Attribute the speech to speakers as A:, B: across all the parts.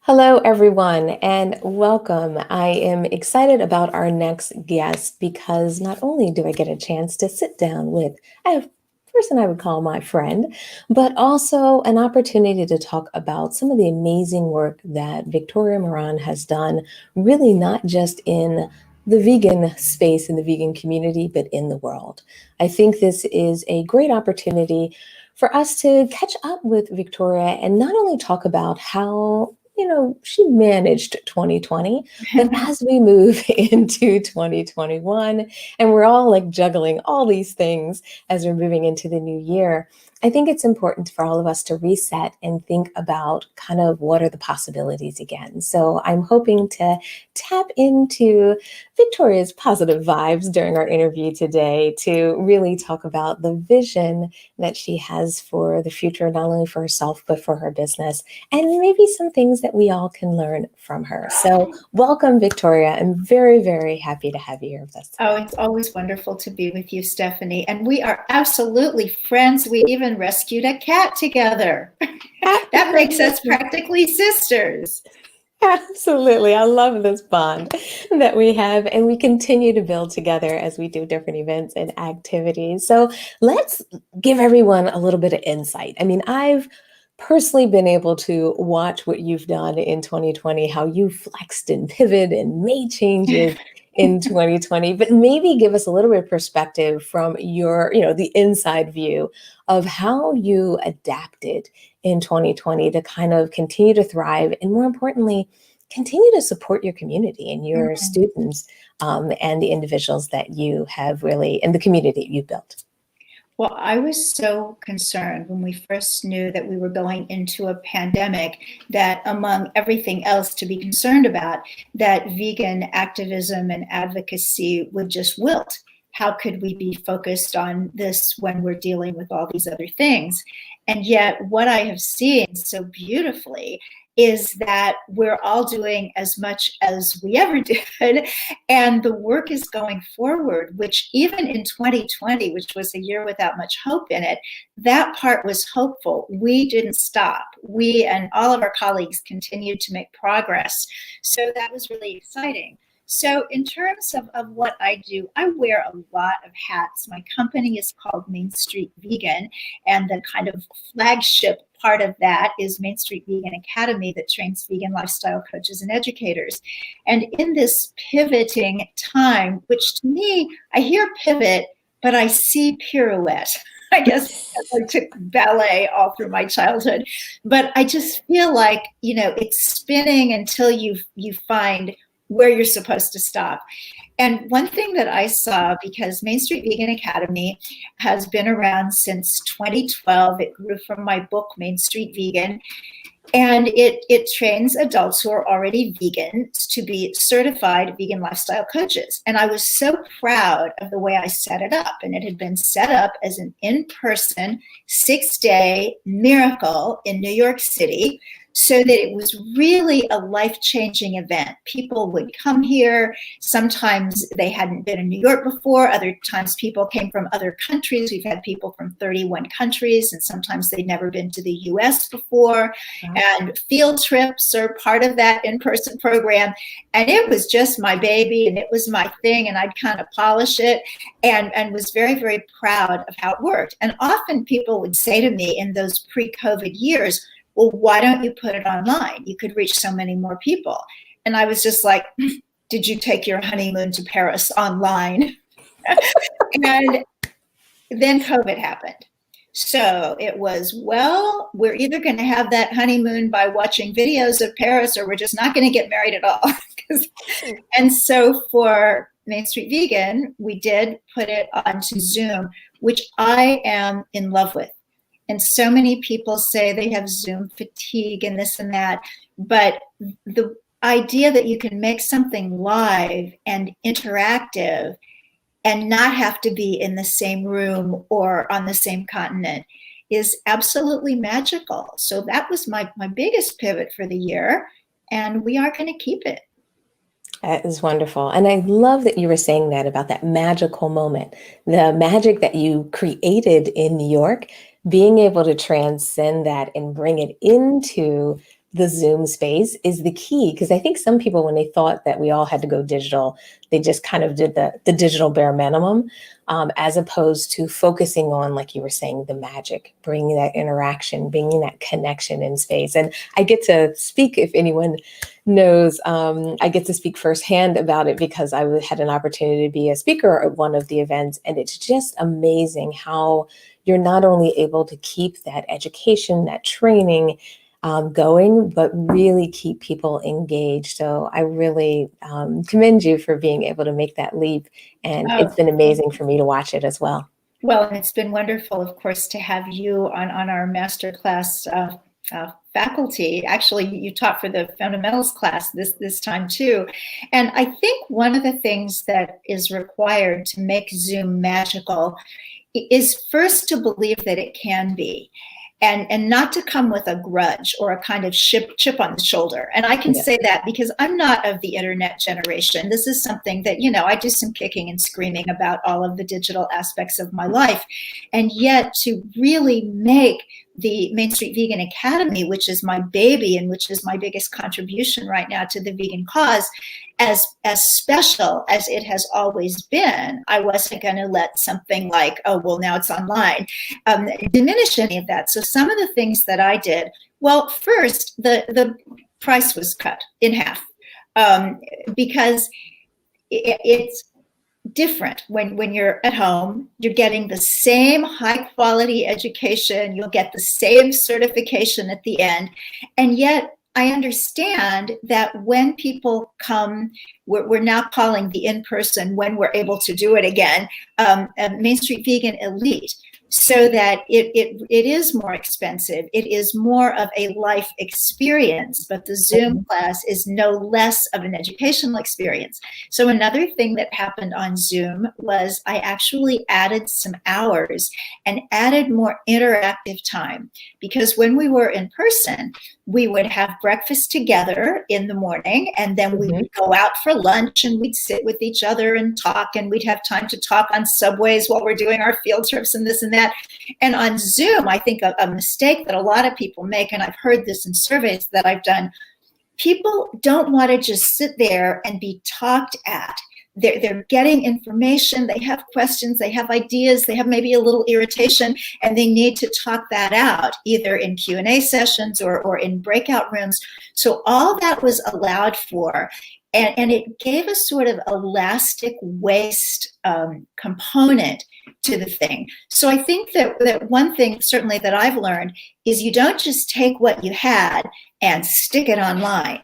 A: Hello, everyone, and welcome. I am excited about our next guest because not only do I get a chance to sit down with a person I would call my friend, but also an opportunity to talk about some of the amazing work that Victoria Moran has done, really not just in the vegan space, in the vegan community, but in the world. I think this is a great opportunity for us to catch up with Victoria and not only talk about how she managed 2020, but as we move into 2021 and we're all like juggling all these things as we're moving into the new year, I think it's important for all of us to reset and think about kind of what are the possibilities again. So I'm hoping to tap into Victoria's positive vibes during our interview today to really talk about the vision that she has for the future, not only for herself, but for her business, and maybe some things that we all can learn from her. So, welcome, Victoria. I'm very, very happy to have you here with us
B: Oh,
A: today.
B: it's always wonderful to be with you, Stephanie. And we are absolutely friends. We even rescued a cat together. That makes us practically sisters.
A: Absolutely. I love this bond that we have, and we continue to build together as we do different events and activities. So let's give everyone a little bit of insight. I mean, I've personally been able to watch what you've done in 2020, how you flexed and pivoted and made changes in 2020, but maybe give us a little bit of perspective from your, the inside view of how you adapted in 2020 to kind of continue to thrive and, more importantly, continue to support your community and your students, and the individuals that you have really, and the community you've built.
B: Well, I was so concerned when we first knew that we were going into a pandemic, that among everything else to be concerned about, that vegan activism and advocacy would just wilt. How could we be focused on this when we're dealing with all these other things? And yet, what I have seen so beautifully is that we're all doing as much as we ever did, and the work is going forward, which even in 2020, which was a year without much hope in it, that part was hopeful. We didn't stop. We and all of our colleagues continued to make progress. So that was really exciting. So in terms of what I do, I wear a lot of hats. My company is called Main Street Vegan, and the kind of flagship part of that is Main Street Vegan Academy that trains vegan lifestyle coaches and educators. And in this pivoting time, which to me, I hear pivot, but I see pirouette. I guess I took ballet all through my childhood, but I just feel like, it's spinning until you find where you're supposed to stop. And one thing that I saw, because Main Street Vegan Academy has been around since 2012, it grew from my book, Main Street Vegan, and it trains adults who are already vegan to be certified vegan lifestyle coaches. And I was so proud of the way I set it up. And it had been set up as an in-person 6-day miracle in New York City, so that it was really a life-changing event. People would come here. Sometimes they hadn't been in New York before. Other times people came from other countries. We've had people from 31 countries, and sometimes they'd never been to the US before. Wow. And field trips are part of that in-person program. And it was just my baby, and it was my thing, and I'd kind of polish it, and was very, very proud of how it worked. And often people would say to me in those pre-COVID years, well, why don't you put it online? You could reach so many more people. And I was just like, did you take your honeymoon to Paris online? And then COVID happened. So it was, well, we're either going to have that honeymoon by watching videos of Paris, or we're just not going to get married at all. And so for Main Street Vegan, we did put it onto Zoom, which I am in love with. And so many people say they have Zoom fatigue and this and that. But the idea that you can make something live and interactive and not have to be in the same room or on the same continent is absolutely magical. So that was my biggest pivot for the year, and we are going to keep it.
A: That is wonderful. And I love that you were saying that about that magical moment, the magic that you created in New York being able to transcend that and bring it into the Zoom space is the key. Because I think some people, when they thought that we all had to go digital, they just kind of did the digital bare minimum, as opposed to focusing on, like you were saying, the magic, bringing that interaction, bringing that connection in space. And I get to speak, if anyone knows, I get to speak firsthand about it because had an opportunity to be a speaker at one of the events. And it's just amazing how you're not only able to keep that education, that training going, but really keep people engaged. So I really commend you for being able to make that leap. And it's
B: Oh,
A: been amazing for me to watch it as well.
B: well, and it's been wonderful, of course, to have you on our masterclass faculty. Actually, you taught for the fundamentals class this time too. And I think one of the things that is required to make Zoom magical is first to believe that it can be. And not to come with a grudge or a kind of chip on the shoulder. And I can
A: Yeah.
B: say that because I'm not of the internet generation. This is something that, I do some kicking and screaming about all of the digital aspects of my life. And yet to really make the Main Street Vegan Academy, which is my baby and which is my biggest contribution right now to the vegan cause, as special as it has always been, I wasn't going to let something like, oh, well, now it's online, diminish any of that. So some of the things that I did, well, first, the price was cut in half, because it's different when you're at home. You're getting the same high quality education, you'll get the same certification at the end, and yet I understand that when people come, we're now calling the in-person, when we're able to do it again, Main Street Vegan Elite, so that it is more expensive. It is more of a life experience, but the Zoom class is no less of an educational experience. So another thing that happened on Zoom was I actually added some hours and added more interactive time, because when we were in person, we would have breakfast together in the morning, and then we would go out for lunch and we'd sit with each other and talk, and we'd have time to talk on subways while we're doing our field trips and this and that. And on Zoom, I think a mistake that a lot of people make, and I've heard this in surveys that I've done, people don't want to just sit there and be talked at. They're getting information, they have questions, they have ideas, they have maybe a little irritation, and they need to talk that out, either in Q&A sessions or in breakout rooms. So all that was allowed for, and it gave a sort of elastic waist component to the thing. So I think that one thing certainly that I've learned is you don't just take what you had and stick it online.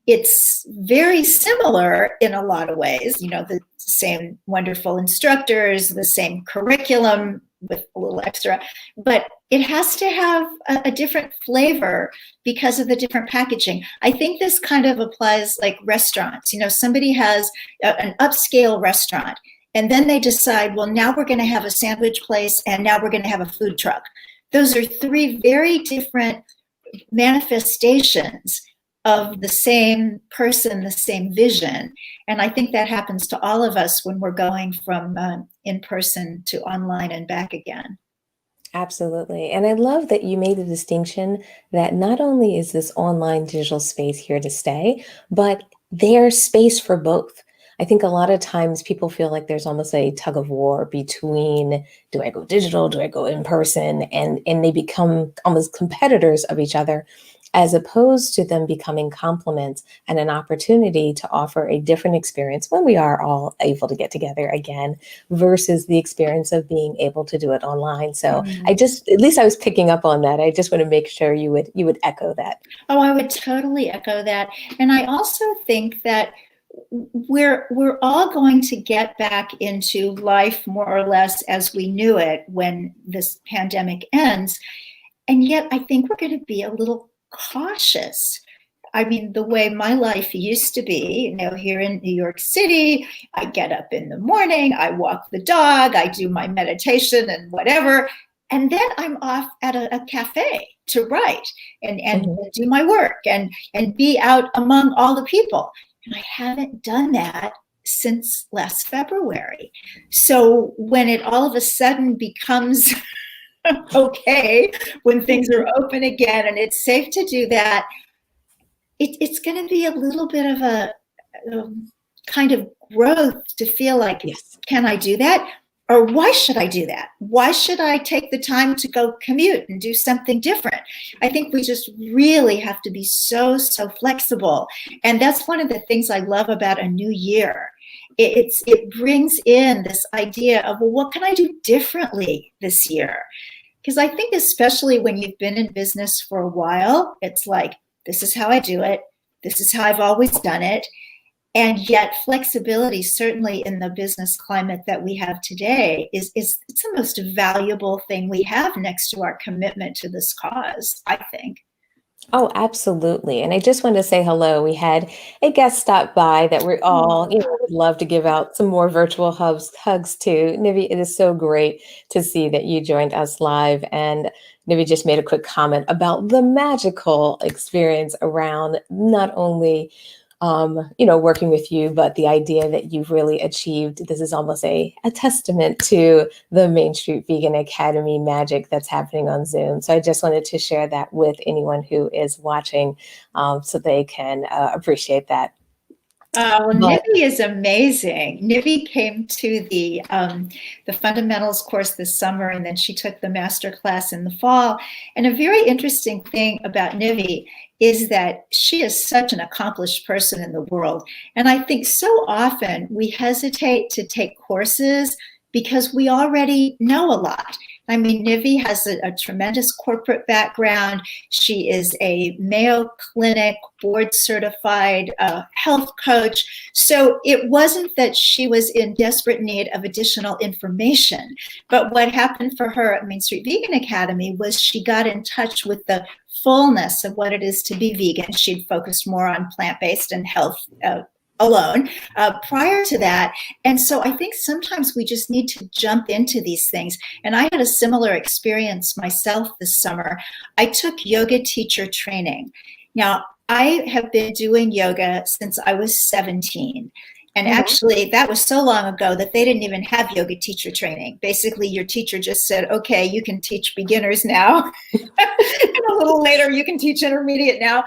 B: It's very similar in a lot of ways, the same wonderful instructors, the same curriculum with a little extra, but it has to have a different flavor because of the different packaging. I think this kind of applies like restaurants. Somebody has an upscale restaurant, and then they decide, well, now we're going to have a sandwich place, and now we're going to have a food truck. Those are three very different manifestations of the same person, the same vision. And I think that happens to all of us when we're going from in person to online and back again.
A: Absolutely. And I love that you made the distinction that not only is this online digital space here to stay, but there's space for both. I think a lot of times people feel like there's almost a tug of war between, do I go digital, do I go in person? And they become almost competitors of each other, as opposed to them becoming complements and an opportunity to offer a different experience when we are all able to get together again, versus the experience of being able to do it online. So at least I was picking up on that. I just want to make sure you would echo that.
B: Oh, I would totally echo that. And I also think that we're all going to get back into life more or less as we knew it when this pandemic ends. And yet I think we're going to be a little cautious. I mean, the way my life used to be, here in New York City, I get up in the morning, I walk the dog, I do my meditation and whatever, and then I'm off at a cafe to write and do my work and be out among all the people. And I haven't done that since last February. So when it all of a sudden becomes okay when things are open again and it's safe to do that, it's going to be a little bit of a kind of growth to feel like,
A: Yes.
B: can I do that? Or why should I do that? Why should I take the time to go commute and do something different? I think we just really have to be so flexible. And that's one of the things I love about a new year. It brings in this idea of, well, what can I do differently this year? Because I think especially when you've been in business for a while, it's like, this is how I do it. This is how I've always done it. And yet flexibility, certainly in the business climate that we have today, is it's the most valuable thing we have next to our commitment to this cause, I think.
A: Oh, absolutely. And I just wanted to say hello. We had a guest stop by that we're all, would love to give out some more virtual hugs to. Nivi, it is so great to see that you joined us live. And Nivi just made a quick comment about the magical experience around not only working with you, but the idea that you've really achieved, this is almost a testament to the Main Street Vegan Academy magic that's happening on Zoom. So I just wanted to share that with anyone who is watching so they can appreciate that.
B: Well,
A: But
B: Nivi is amazing. Nivi came to the fundamentals course this summer, and then she took the master class in the fall. And a very interesting thing about Nivi is that she is such an accomplished person in the world. And I think so often we hesitate to take courses because we already know a lot. I mean, Nivi has a tremendous corporate background. She is a Mayo Clinic board certified health coach. So it wasn't that she was in desperate need of additional information. But what happened for her at Main Street Vegan Academy was she got in touch with the fullness of what it is to be vegan. She'd focused more on plant-based and health alone prior to that. And so I think sometimes we just need to jump into these things. And I had a similar experience myself this summer. I took yoga teacher training. Now, I have been doing yoga since I was 17. And actually, that was so long ago that they didn't even have yoga teacher training. Basically, your teacher just said, okay, you can teach beginners now. And a little later, you can teach intermediate now.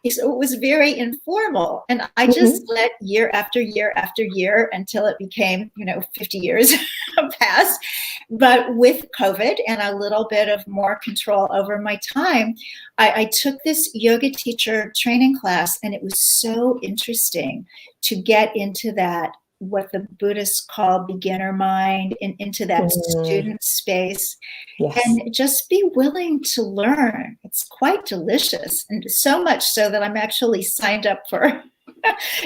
B: So it was very informal. And I just let year after year after year until it became, 50 years passed. But with COVID and a little bit of more control over my time, I took this yoga teacher training class, and it was so interesting to get into that, what the Buddhists call beginner mind, and into that student space.
A: yes.
B: And just be willing to learn. It's quite delicious. And so much so that I'm actually signed up for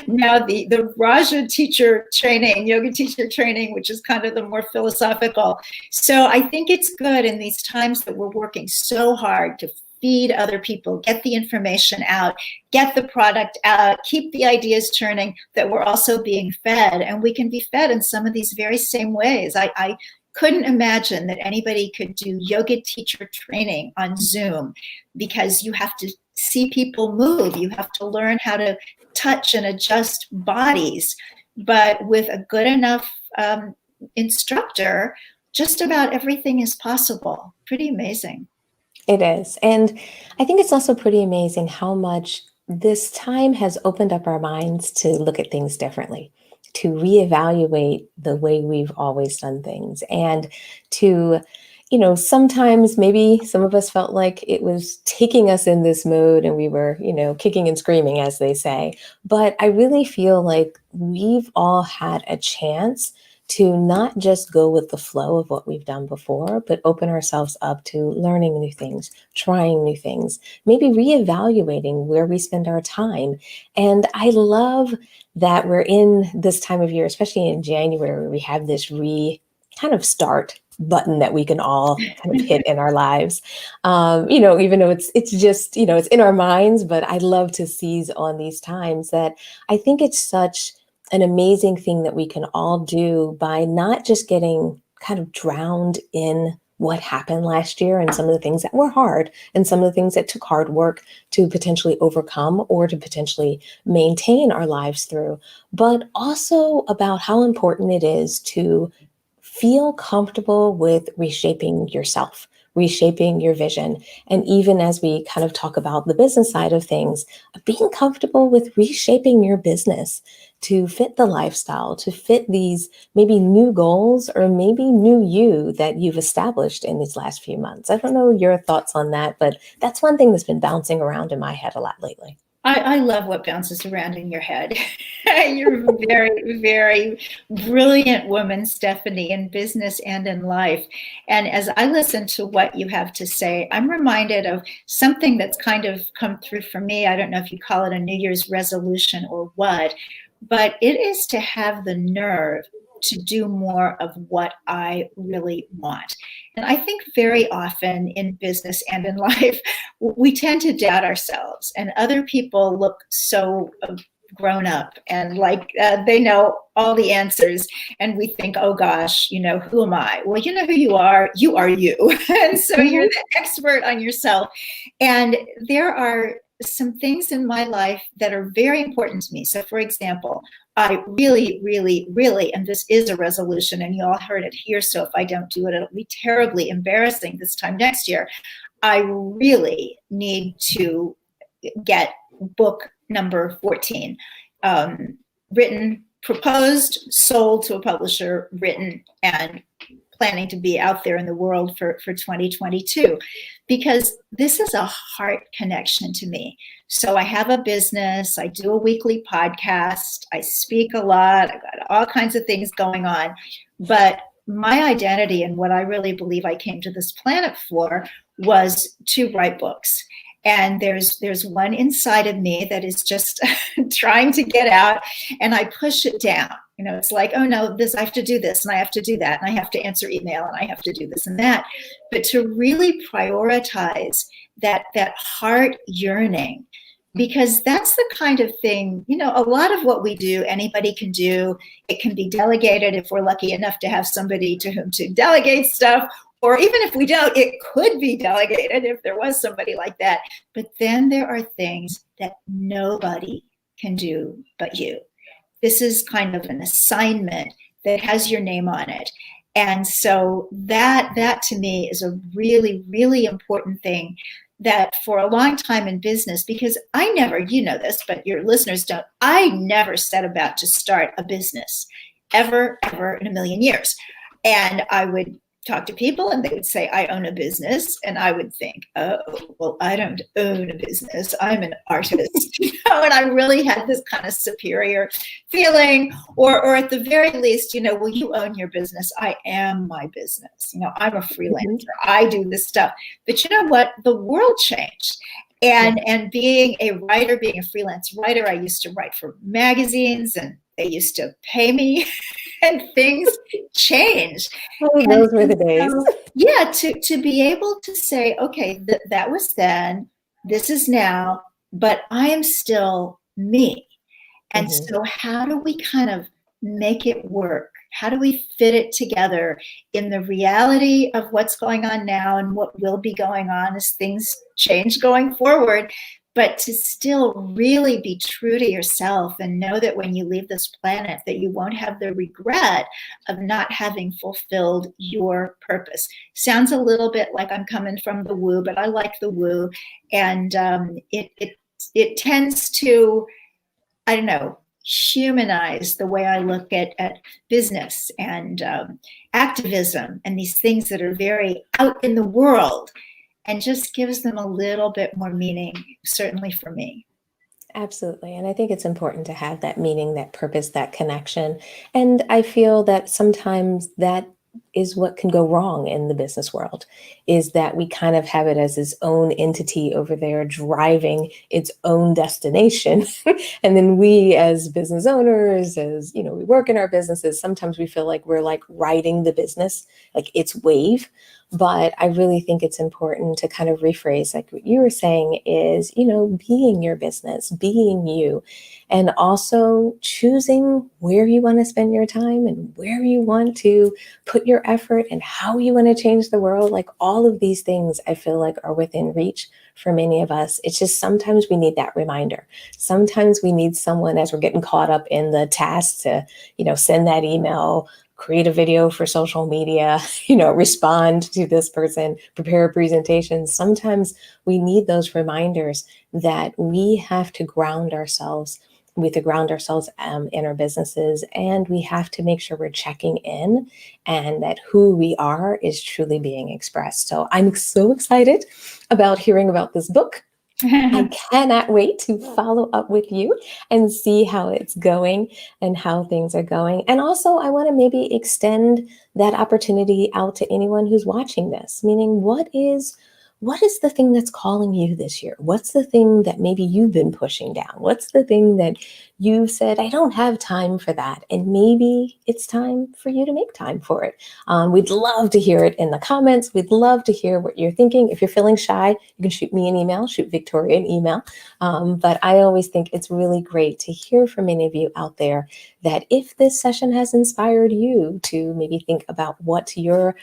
B: now the Raja teacher training, yoga teacher training, which is kind of the more philosophical. So I think it's good in these times that we're working so hard to feed other people, get the information out, get the product out, keep the ideas churning, that we're also being fed. And we can be fed in some of these very same ways. I couldn't imagine that anybody could do yoga teacher training on Zoom, because you have to see people move. You have to learn how to touch and adjust bodies. But with a good enough instructor, just about everything is possible. Pretty amazing.
A: It is. And I think it's also pretty amazing how much this time has opened up our minds to look at things differently, to reevaluate the way we've always done things, and to, sometimes maybe some of us felt like it was taking us in this mode and we were, kicking and screaming, as they say. But I really feel like we've all had a chance to not just go with the flow of what we've done before, but open ourselves up to learning new things, trying new things, maybe reevaluating where we spend our time. And I love that we're in this time of year, especially in January, where we have this kind of start button that we can all kind of hit in our lives. Even though it's just, it's in our minds, but I love to seize on these times that I think it's such an amazing thing that we can all do by not just getting kind of drowned in what happened last year and some of the things that were hard and some of the things that took hard work to potentially overcome or to potentially maintain our lives through, but also about how important it is to feel comfortable with reshaping yourself, reshaping your vision. And even as we kind of talk about the business side of things, being comfortable with reshaping your business to fit the lifestyle, to fit these maybe new goals or maybe new you that you've established in these last few months. I don't know your thoughts on that, but that's one thing that's been bouncing around in my head a lot lately.
B: I love what bounces around in your head. You're a very, very brilliant woman, Stephanie, in business and in life. And as I listen to what you have to say, I'm reminded of something that's kind of come through for me. I don't know if you call it a New Year's resolution or what, but it is to have the nerve to do more of what I really want. And I think very often in business and in life, we tend to doubt ourselves, and other people look so grown up and like they know all the answers. And we think, oh gosh, who am I? Well, you know who you are. You are you. And so you're the expert on yourself. And there are some things in my life that are very important to me. So for example, I really, really, really, and this is a resolution and you all heard it here. So if I don't do it, it'll be terribly embarrassing this time next year. I really need to get book number 14 written, proposed, sold to a publisher, written, and planning to be out there in the world for 2022, because this is a heart connection to me. So I have a business, I do a weekly podcast, I speak a lot, I've got all kinds of things going on, but my identity and what I really believe I came to this planet for was to write books. And there's one inside of me that is just trying to get out, and I push it down. It's like, oh no, I have to do this and I have to do that and I have to answer email and I have to do this and that. But to really prioritize that heart yearning, because that's the kind of thing, a lot of what we do, anybody can do. It can be delegated if we're lucky enough to have somebody to whom to delegate stuff. Or even if we don't, it could be delegated if there was somebody like that. But then there are things that nobody can do but you. This is kind of an assignment that has your name on it. And so that to me is a really, really important thing that for a long time in business, because I never, you know this, but your listeners don't, I never set about to start a business ever in a million years. And I would talk to people and they would say, I own a business. And I would think, oh, well, I don't own a business. I'm an artist. And I really had this kind of superior feeling, or at the very least, well, you own your business. I am my business. I'm a freelancer. I do this stuff. But you know what? The world changed. And being a writer, being a freelance writer, I used to write for magazines and they used to pay me and things changed.
A: Oh, those were the days.
B: Yeah, to be able to say, okay, that was then, this is now, but I am still me. And so how do we kind of make it work? How do we fit it together in the reality of what's going on now and what will be going on as things change going forward, but to still really be true to yourself and know that when you leave this planet that you won't have the regret of not having fulfilled your purpose. Sounds a little bit like I'm coming from the woo, but I like the woo. And it tends to, I don't know, humanize the way I look at business and activism and these things that are very out in the world, and just gives them a little bit more meaning, certainly for me.
A: Absolutely. And I think it's important to have that meaning, that purpose, that connection. And I feel that sometimes that is what can go wrong in the business world, is that we kind of have it as its own entity over there driving its own destination. And then we as business owners, as we work in our businesses, sometimes we feel like we're like riding the business, like its wave. But I really think it's important to kind of rephrase, like what you were saying is, being your business, being you, and also choosing where you want to spend your time and where you want to put your effort and how you want to change the world. Like all of these things I feel like are within reach for many of us. It's just sometimes we need that reminder. Sometimes we need someone as we're getting caught up in the task to, send that email, create a video for social media, respond to this person, prepare a presentation. Sometimes we need those reminders that we have to ground ourselves. We have to ground ourselves in our businesses, and we have to make sure we're checking in and that who we are is truly being expressed. So I'm so excited about hearing about this book. I cannot wait to follow up with you and see how it's going and how things are going. And also, I want to maybe extend that opportunity out to anyone who's watching this, meaning what is the thing that's calling you this year? What's the thing that maybe you've been pushing down? What's the thing that you've said, I don't have time for that? And maybe it's time for you to make time for it. We'd love to hear it in the comments. We'd love to hear what you're thinking. If you're feeling shy, you can shoot me an email, shoot Victoria an email. But I always think it's really great to hear from any of you out there that if this session has inspired you to maybe think about what's your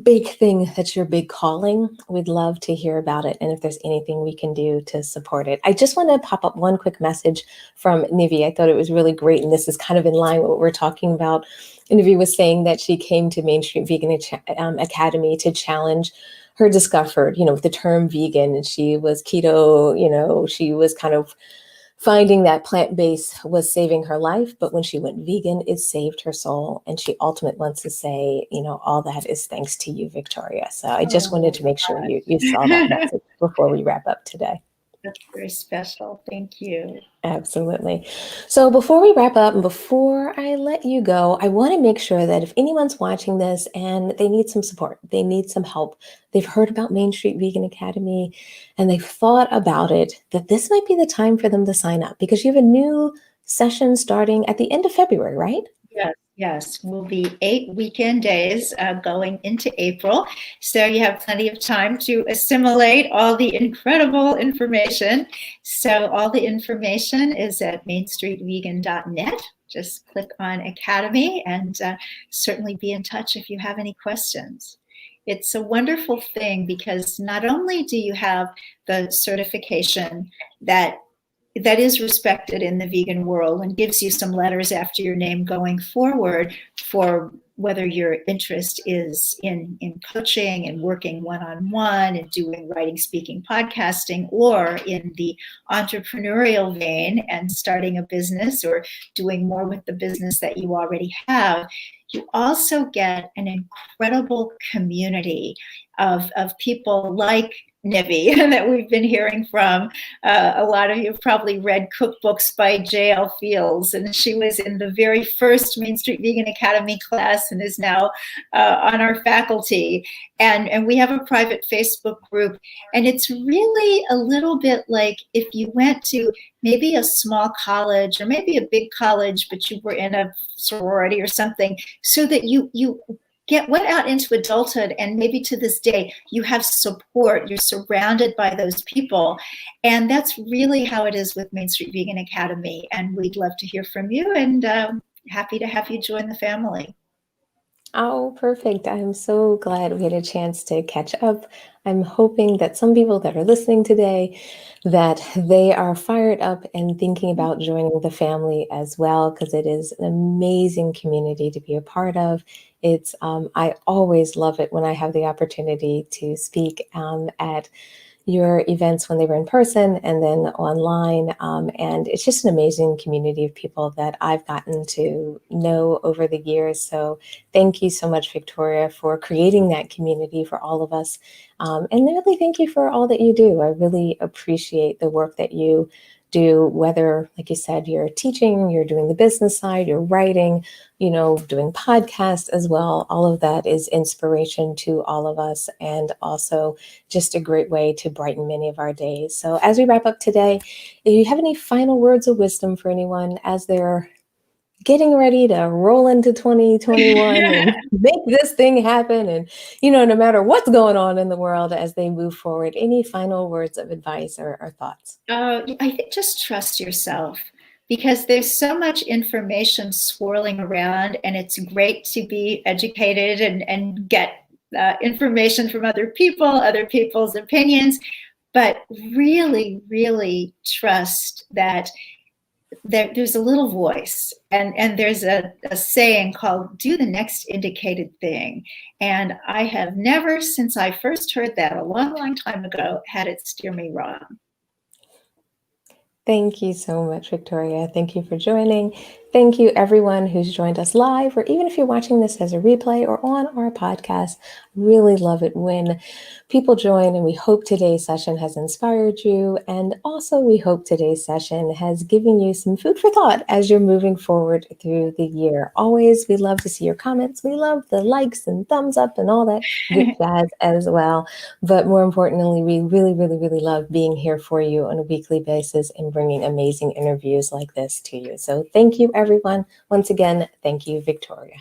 A: big thing, that's your big calling, we'd love to hear about it. And if there's anything we can do to support it. I just want to pop up one quick message from Nivi. I thought it was really great. And this is kind of in line with what we're talking about. Nivi was saying that she came to Main Street Vegan Academy to challenge her discomfort, with the term vegan. And she was keto, she was kind of finding that plant-based was saving her life, but when she went vegan, it saved her soul. And she ultimately wants to say, all that is thanks to you, Victoria. So I just wanted to make sure you saw that message before we wrap up today.
B: That's very special. Thank you.
A: Absolutely. So before we wrap up and before I let you go, I want to make sure that if anyone's watching this and they need some support, they need some help, they've heard about Main Street Vegan Academy and they've thought about it, that this might be the time for them to sign up because you have a new session starting at the end of February, right?
B: Yes. Will be 8 weekend days going into April. So you have plenty of time to assimilate all the incredible information. So all the information is at mainstreetvegan.net. Just click on Academy and certainly be in touch if you have any questions. It's a wonderful thing because not only do you have the certification that is respected in the vegan world and gives you some letters after your name going forward for whether your interest is in coaching and working one-on-one and doing writing, speaking, podcasting, or in the entrepreneurial vein and starting a business or doing more with the business that you already have. You also get an incredible community of people like Nivi that we've been hearing from. A lot of you have probably read cookbooks by J.L. Fields, and she was in the very first Main Street Vegan Academy class and is now on our faculty. And we have a private Facebook group, and it's really a little bit like if you went to maybe a small college or maybe a big college, but you were in a sorority or something, so that you went out into adulthood, and maybe to this day you have support, you're surrounded by those people. And that's really how it is with Main Street Vegan Academy. And we'd love to hear from you, and happy to have you join the family.
A: Oh, perfect. I'm so glad we had a chance to catch up. I'm hoping that some people that are listening today, that they are fired up and thinking about joining the family as well, because it is an amazing community to be a part of. I always love it when I have the opportunity to speak at your events when they were in person and then online. And it's just an amazing community of people that I've gotten to know over the years. So thank you so much, Victoria, for creating that community for all of us. And really thank you for all that you do. I really appreciate the work that you do, whether, like you said, you're teaching, you're doing the business side, you're writing, doing podcasts as well. All of that is inspiration to all of us and also just a great way to brighten many of our days. So as we wrap up today, if you have any final words of wisdom for anyone as they're getting ready to roll into 2021 and make this thing happen, and no matter what's going on in the world as they move forward, any final words of advice or thoughts?
B: I think just trust yourself, because there's so much information swirling around, and it's great to be educated and get information from other people, other people's opinions, but really, really trust that there's a little voice, and there's a saying called "do the next indicated thing," and I have never, since I first heard that a long, long time ago, had it steer me wrong.
A: Thank you so much, Victoria. Thank you for joining. Thank you, everyone who's joined us live, or even if you're watching this as a replay or on our podcast. Really love it when people join, and we hope today's session has inspired you. And also, we hope today's session has given you some food for thought as you're moving forward through the year. Always, we love to see your comments. We love the likes and thumbs up and all that good jazz as well. But more importantly, we really, really, really love being here for you on a weekly basis and bringing amazing interviews like this to you. So thank you, everyone. Once again, thank you, Victoria.